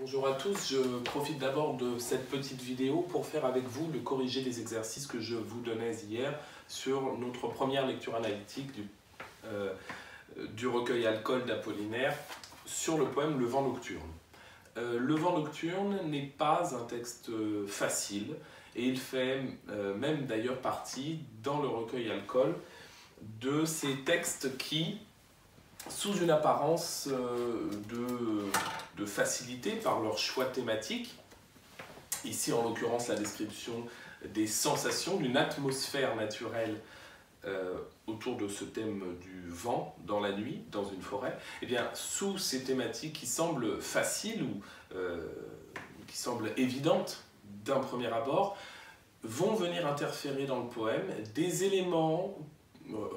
Bonjour à tous, je profite d'abord de cette petite vidéo pour faire avec vous le corrigé des exercices que je vous donnais hier sur notre première lecture analytique du recueil Alcool d'Apollinaire sur le poème Le Vent nocturne. Le Vent nocturne n'est pas un texte facile et il fait même d'ailleurs partie dans le recueil Alcool de ces textes qui, sous une apparence de facilité par leur choix thématique, ici en l'occurrence la description des sensations, d'une atmosphère naturelle autour de ce thème du vent dans la nuit, dans une forêt, et bien sous ces thématiques qui semblent faciles ou qui semblent évidentes d'un premier abord, vont venir interférer dans le poème des éléments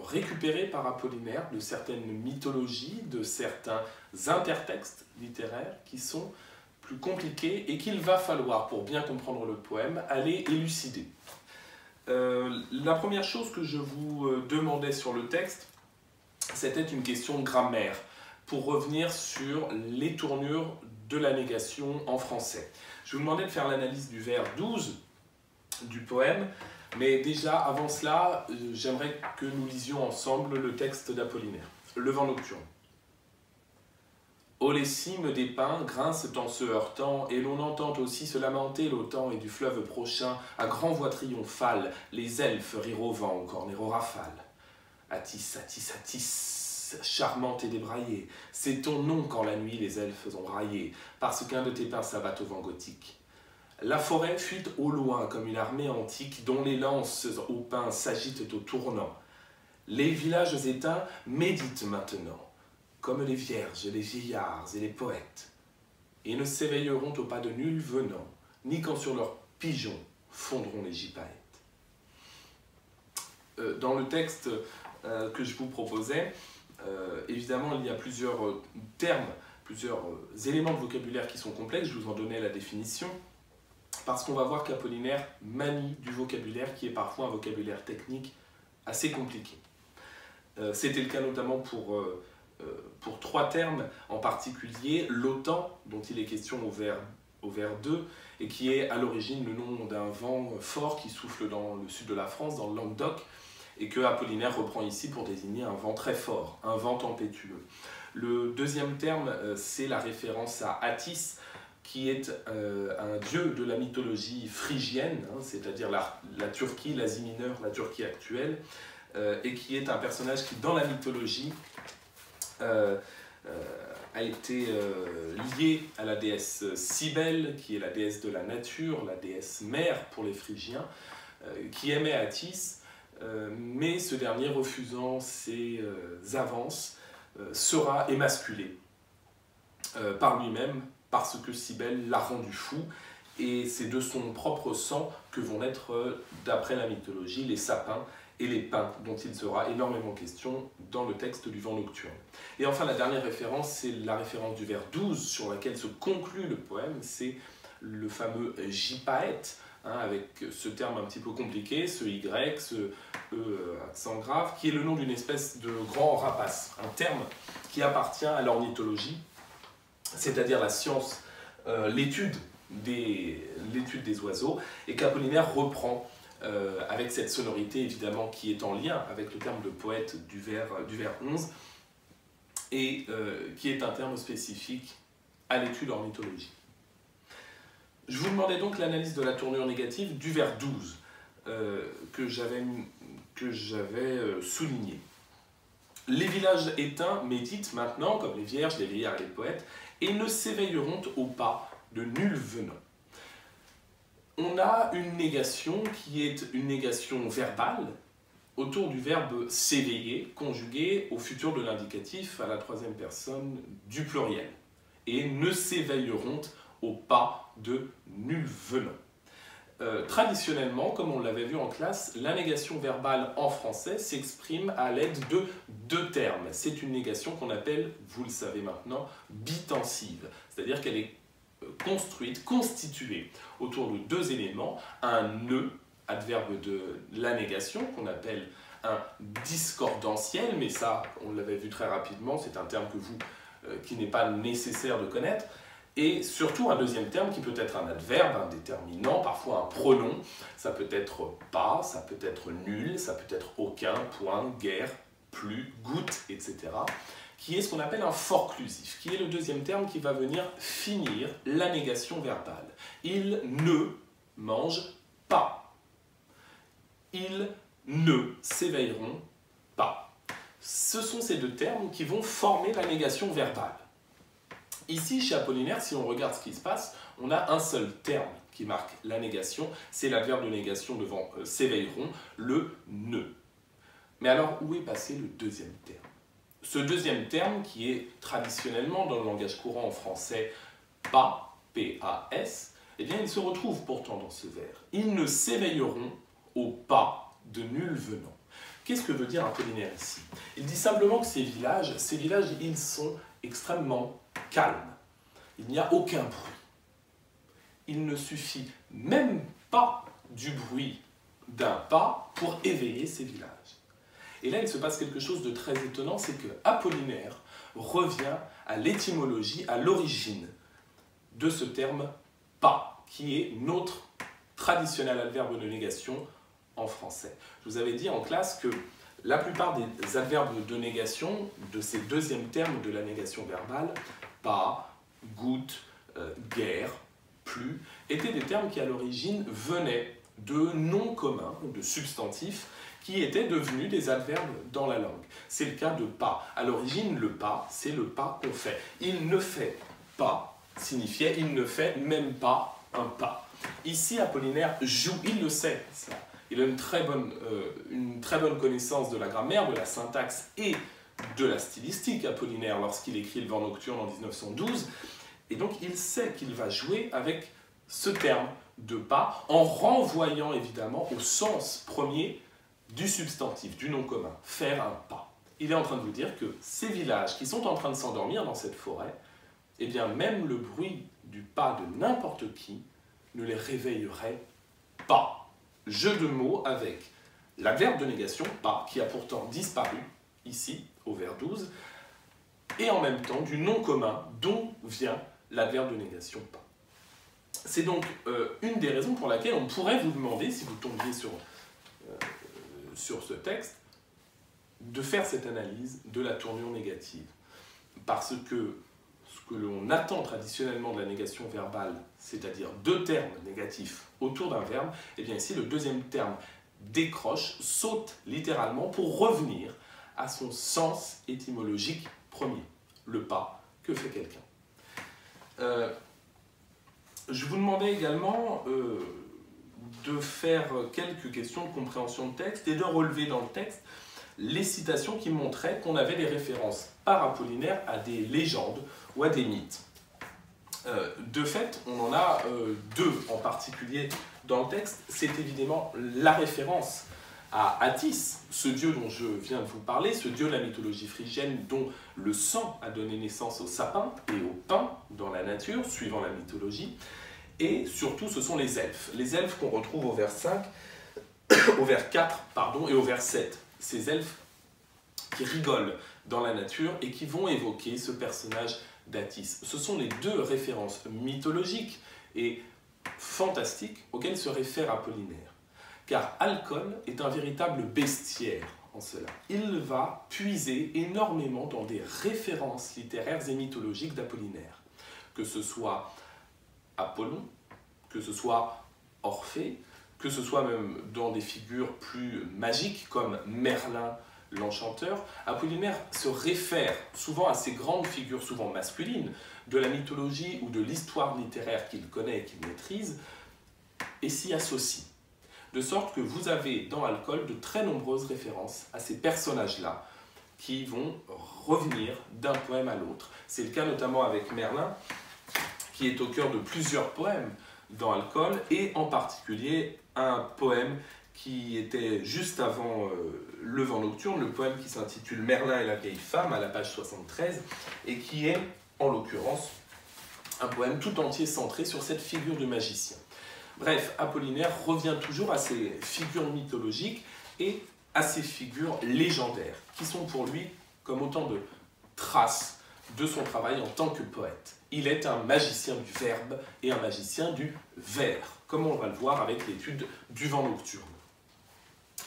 récupérés par Apollinaire de certaines mythologies, de certains intertextes littéraires qui sont plus compliqués et qu'il va falloir, pour bien comprendre le poème, aller élucider. La première chose que je vous demandais sur le texte, c'était une question de grammaire, pour revenir sur les tournures de la négation en français. Je vous demandais de faire l'analyse du vers 12 du poème, mais déjà, avant cela, j'aimerais que nous lisions ensemble le texte d'Apollinaire, Le Vent nocturne. Oh, les cimes des pins grincent en se heurtant, et l'on entend aussi se lamenter l'autan et du fleuve prochain, à grand voix triomphale, les elfes rire au vent, corner aux rafales. Atis, Atis, Atis, charmante et débraillée, c'est ton nom quand la nuit les elfes ont raillé, parce qu'un de tes pins s'abat au vent gothique. La forêt fuite au loin comme une armée antique dont les lances au pin s'agitent au tournant. Les villages éteints méditent maintenant, comme les vierges, les vieillards et les poètes, et ne s'éveilleront au pas de nul venant, ni quand sur leurs pigeons fondront les gypaètes. Dans le texte que je vous proposais, évidemment il y a plusieurs termes, plusieurs éléments de vocabulaire qui sont complexes, je vous en donnais la définition, parce qu'on va voir qu'Apollinaire manie du vocabulaire qui est parfois un vocabulaire technique assez compliqué. C'était le cas notamment pour trois termes en particulier, l'autan, dont il est question au vers 2, et qui est à l'origine le nom d'un vent fort qui souffle dans le sud de la France, dans le Languedoc, et que Apollinaire reprend ici pour désigner un vent très fort, un vent tempétueux. Le deuxième terme, c'est la référence à Attis, qui est un dieu de la mythologie phrygienne, hein, c'est-à-dire la Turquie, l'Asie mineure, la Turquie actuelle, et qui est un personnage qui, dans la mythologie, a été lié à la déesse Cybèle, qui est la déesse de la nature, la déesse mère pour les Phrygiens, qui aimait Attis, mais ce dernier, refusant ses avances, sera émasculé par lui-même, parce que Cybèle l'a rendu fou, et c'est de son propre sang que vont naître, d'après la mythologie, les sapins et les pins, dont il sera énormément question dans le texte du Vent nocturne. Et enfin, la dernière référence, c'est la référence du vers 12, sur laquelle se conclut le poème, c'est le fameux gypaète, hein, avec ce terme un petit peu compliqué, ce Y, ce E accent grave, qui est le nom d'une espèce de grand rapace, un terme qui appartient à l'ornithologie, c'est-à-dire la science, l'étude des oiseaux, et qu'Apollinaire reprend avec cette sonorité évidemment qui est en lien avec le terme de poète du vers 11, et qui est un terme spécifique à l'étude ornithologique. Je vous demandais donc l'analyse de la tournure négative du vers 12 que j'avais souligné. Les villages éteints méditent maintenant, comme les vierges, les vieillards et les poètes, et ne s'éveilleront au pas de nul venant. On a une négation qui est une négation verbale autour du verbe s'éveiller, conjugué au futur de l'indicatif à la troisième personne du pluriel. Et ne s'éveilleront au pas de nul venant. Traditionnellement, comme on l'avait vu en classe, la négation verbale en français s'exprime à l'aide de deux termes. C'est une négation qu'on appelle, vous le savez maintenant, bitensive. C'est-à-dire qu'elle est construite, constituée autour de deux éléments, un nœud, adverbe de la négation, qu'on appelle un discordantiel, mais ça, on l'avait vu très rapidement, c'est un terme qui n'est pas nécessaire de connaître, Et surtout un deuxième terme qui peut être un adverbe, un déterminant, parfois un pronom. Ça peut être pas, ça peut être nul, ça peut être aucun, point, guère, plus, goutte, etc. Qui est ce qu'on appelle un forclusif, qui est le deuxième terme qui va venir finir la négation verbale. Il ne mange pas. Ils ne s'éveilleront pas. Ce sont ces deux termes qui vont former la négation verbale. Ici, chez Apollinaire, si on regarde ce qui se passe, on a un seul terme qui marque la négation, c'est l'adverbe de négation devant s'éveilleront, le ne. Mais alors, où est passé le deuxième terme? Ce deuxième terme, qui est traditionnellement dans le langage courant en français pas, P-A-S, eh bien, il se retrouve pourtant dans ce vers. Ils ne s'éveilleront au pas de nul venant. Qu'est-ce que veut dire Apollinaire ici? Il dit simplement que ces villages, ils sont extrêmement calmes. Il n'y a aucun bruit. Il ne suffit même pas du bruit d'un pas pour éveiller ces villages. Et là, il se passe quelque chose de très étonnant, c'est que Apollinaire revient à l'étymologie, à l'origine de ce terme « pas », qui est notre traditionnel adverbe de négation en français. Je vous avais dit en classe que la plupart des adverbes de négation, de ces deuxièmes termes de la négation verbale, pas, goutte, guère, plus, étaient des termes qui à l'origine venaient de noms communs, de substantifs, qui étaient devenus des adverbes dans la langue. C'est le cas de pas. À l'origine, le pas, c'est le pas qu'on fait. Il ne fait pas signifiait il ne fait même pas un pas. Ici, Apollinaire joue, il le sait, ça. Il a une très bonne connaissance de la grammaire, de la syntaxe et de la stylistique, Apollinaire, lorsqu'il écrit le Vent nocturne en 1912. Et donc, il sait qu'il va jouer avec ce terme de pas, en renvoyant évidemment au sens premier du substantif, du nom commun, faire un pas. Il est en train de vous dire que ces villages qui sont en train de s'endormir dans cette forêt, eh bien même le bruit du pas de n'importe qui ne les réveillerait pas. Jeu de mots avec l'adverbe de négation, pas, qui a pourtant disparu, ici, au vers 12, et en même temps du nom commun dont vient l'adverbe de négation, pas. C'est donc une des raisons pour laquelle on pourrait vous demander, si vous tombiez sur ce texte, de faire cette analyse de la tournure négative. Parce que ce que l'on attend traditionnellement de la négation verbale, c'est-à-dire deux termes négatifs autour d'un verbe, et bien ici le deuxième terme décroche, saute littéralement pour revenir à son sens étymologique premier, le pas, que fait quelqu'un. Je vous demandais également de faire quelques questions de compréhension de texte et de relever dans le texte les citations qui montraient qu'on avait des références par Apollinaire à des légendes ou à des mythes. De fait, on en a deux en particulier dans le texte. C'est évidemment la référence à Attis, ce dieu dont je viens de vous parler, ce dieu de la mythologie phrygienne dont le sang a donné naissance au sapin et au pin dans la nature, suivant la mythologie. Et surtout, ce sont les elfes qu'on retrouve au vers 5, au vers 4 pardon, et au vers 7. Ces elfes qui rigolent dans la nature et qui vont évoquer ce personnage d'Attis. Ce sont les deux références mythologiques et fantastiques auxquelles se réfère Apollinaire. Car Alcol est un véritable bestiaire en cela. Il va puiser énormément dans des références littéraires et mythologiques d'Apollinaire. Que ce soit Apollon, que ce soit Orphée, que ce soit même dans des figures plus magiques comme Merlin l'Enchanteur, Apollinaire se réfère souvent à ces grandes figures, souvent masculines, de la mythologie ou de l'histoire littéraire qu'il connaît et qu'il maîtrise, et s'y associe. De sorte que vous avez dans Alcol de très nombreuses références à ces personnages-là qui vont revenir d'un poème à l'autre. C'est le cas notamment avec Merlin, qui est au cœur de plusieurs poèmes dans Alcol, et en particulier un poème qui était juste avant Le Vent nocturne, le poème qui s'intitule Merlin et la vieille femme, à la page 73, et qui est, en l'occurrence, un poème tout entier centré sur cette figure de magicien. Bref, Apollinaire revient toujours à ces figures mythologiques et à ces figures légendaires, qui sont pour lui comme autant de traces de son travail en tant que poète. Il est un magicien du verbe et un magicien du vers, comme on va le voir avec l'étude du vent nocturne.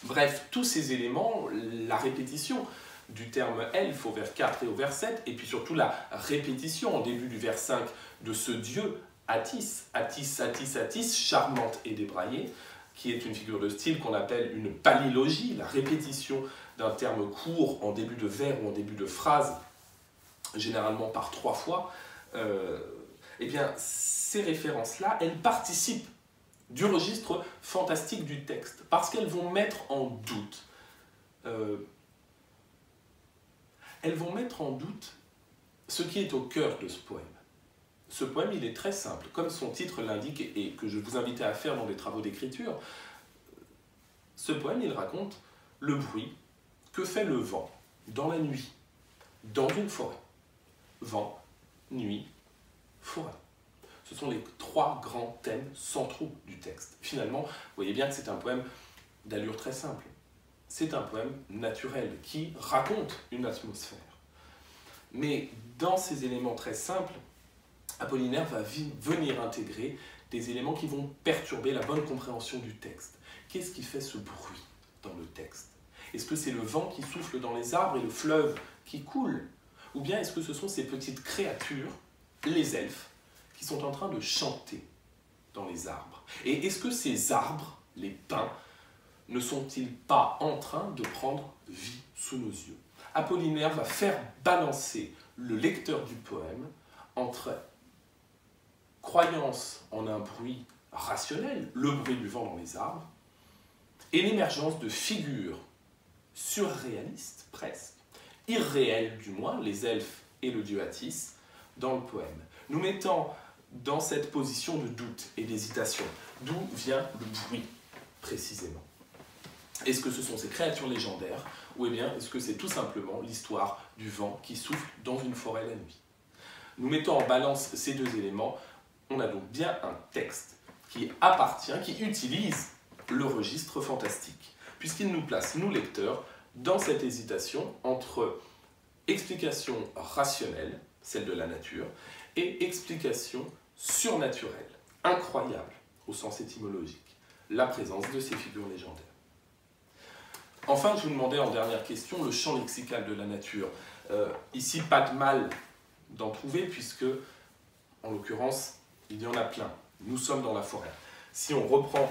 Bref, tous ces éléments, la répétition du terme elfe au vers 4 et au vers 7, et puis surtout la répétition en début du vers 5 de ce dieu Attis, Attis, Attis, Attis, charmante et débraillée, qui est une figure de style qu'on appelle une palilogie, la répétition d'un terme court en début de vers ou en début de phrase, généralement par 3 fois. Eh bien, ces références-là, elles participent du registre fantastique du texte, parce qu'elles vont mettre en doute ce qui est au cœur de ce poème. Ce poème, il est très simple, comme son titre l'indique et que je vous invitais à faire dans des travaux d'écriture. Ce poème, il raconte le bruit que fait le vent dans la nuit, dans une forêt. Vent, nuit, forêt. Ce sont les 3 grands thèmes centraux du texte. Finalement, vous voyez bien que c'est un poème d'allure très simple. C'est un poème naturel qui raconte une atmosphère. Mais dans ces éléments très simples, Apollinaire va venir intégrer des éléments qui vont perturber la bonne compréhension du texte. Qu'est-ce qui fait ce bruit dans le texte? Est-ce que c'est le vent qui souffle dans les arbres et le fleuve qui coule? Ou bien est-ce que ce sont ces petites créatures, les elfes, qui sont en train de chanter dans les arbres? Et est-ce que ces arbres, les pins, ne sont-ils pas en train de prendre vie sous nos yeux? Apollinaire va faire balancer le lecteur du poème entre croyance en un bruit rationnel, le bruit du vent dans les arbres, et l'émergence de figures surréalistes, presque, irréelles du moins, les elfes et le dieu Attis, dans le poème, nous mettant dans cette position de doute et d'hésitation. D'où vient le bruit, précisément? Est-ce que ce sont ces créatures légendaires, ou bien est-ce que c'est tout simplement l'histoire du vent qui souffle dans une forêt la nuit? Nous mettons en balance ces 2 éléments, on a donc bien un texte qui utilise le registre fantastique, puisqu'il nous place, nous lecteurs, dans cette hésitation entre explication rationnelle, celle de la nature, et explication surnaturelle, incroyable au sens étymologique, la présence de ces figures légendaires. Enfin, je vous demandais en dernière question le champ lexical de la nature. Ici, pas de mal d'en trouver, puisque, en l'occurrence, il y en a plein. Nous sommes dans la forêt. Si on reprend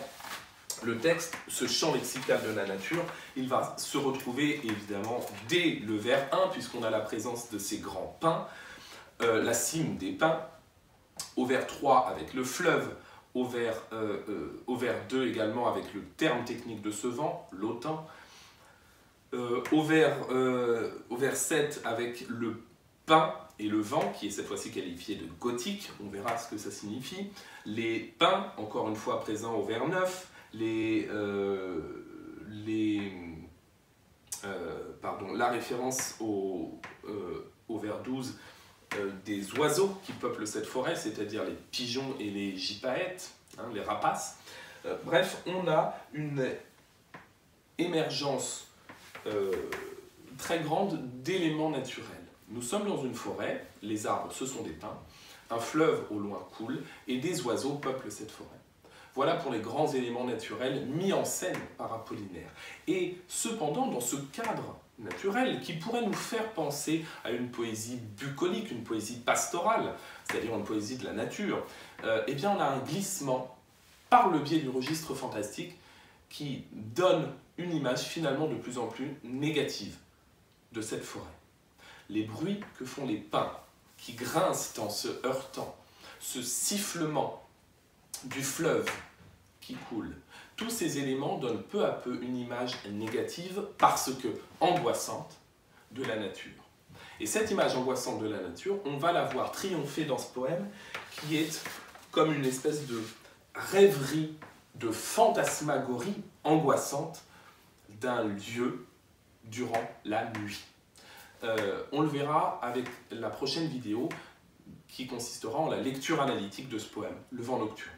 le texte, ce champ lexical de la nature, il va se retrouver évidemment dès le vers 1, puisqu'on a la présence de ces grands pins, la cime des pins, au vers 3 avec le fleuve, au vers 2 également avec le terme technique de ce vent, l'autan, au vers 7 avec le pin et le vent, qui est cette fois-ci qualifié de gothique, on verra ce que ça signifie. Les pins, encore une fois présents au vers 9, la référence au vers 12 des oiseaux qui peuplent cette forêt, c'est-à-dire les pigeons et les gypaètes, hein, les rapaces. Bref, on a une émergence très grande d'éléments naturels. Nous sommes dans une forêt, les arbres ce sont des pins, un fleuve au loin coule et des oiseaux peuplent cette forêt. Voilà pour les grands éléments naturels mis en scène par Apollinaire. Et cependant, dans ce cadre naturel qui pourrait nous faire penser à une poésie bucolique, une poésie pastorale, c'est-à-dire une poésie de la nature, eh bien on a un glissement par le biais du registre fantastique qui donne une image finalement de plus en plus négative de cette forêt. Les bruits que font les pins qui grincent en se heurtant, ce sifflement du fleuve qui coule, tous ces éléments donnent peu à peu une image négative parce que angoissante de la nature. Et cette image angoissante de la nature, on va la voir triompher dans ce poème qui est comme une espèce de rêverie, de fantasmagorie angoissante d'un lieu durant la nuit. On le verra avec la prochaine vidéo qui consistera en la lecture analytique de ce poème, Le vent nocturne.